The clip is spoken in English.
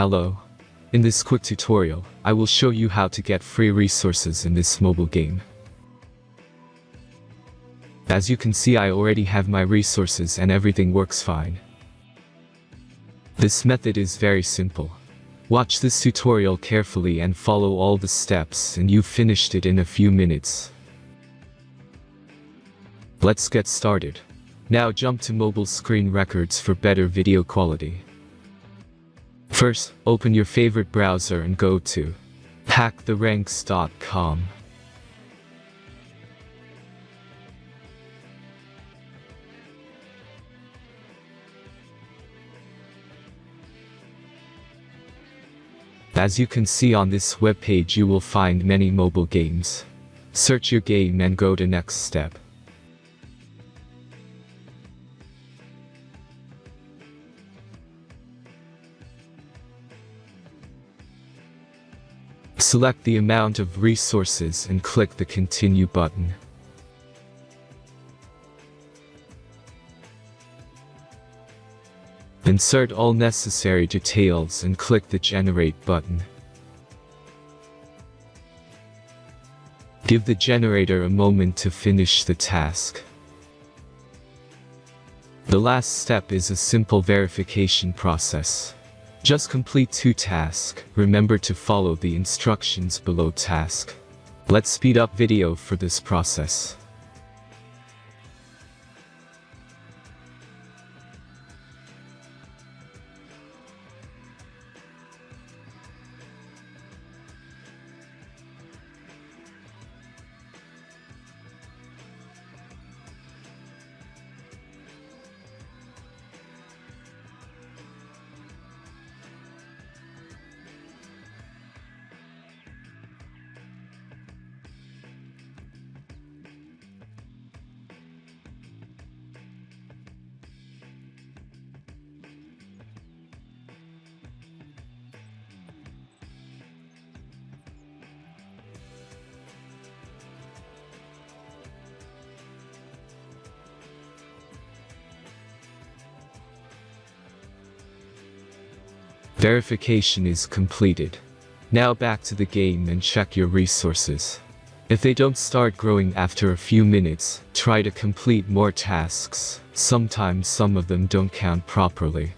Hello. In this quick tutorial, I will show you how to get free resources in this mobile game. As you can see, I already have my resources and everything works fine. This method is very simple. Watch this tutorial carefully and follow all the steps and you've finished it in a few minutes. Let's get started. Now jump to mobile screen records for better video quality. First, open your favorite browser and go to hacktheranks.com. As you can see on this webpage, you will find many mobile games. Search your game and go to next step. Select the amount of resources and click the Continue button. Insert all necessary details and click the Generate button. Give the generator a moment to finish the task. The last step is a simple verification process. Just complete 2 tasks. Remember to follow the instructions below task. Let's speed up video for this process. Verification is completed. Now back to the game and check your resources. If they don't start growing after a few minutes, try to complete more tasks. Sometimes some of them don't count properly.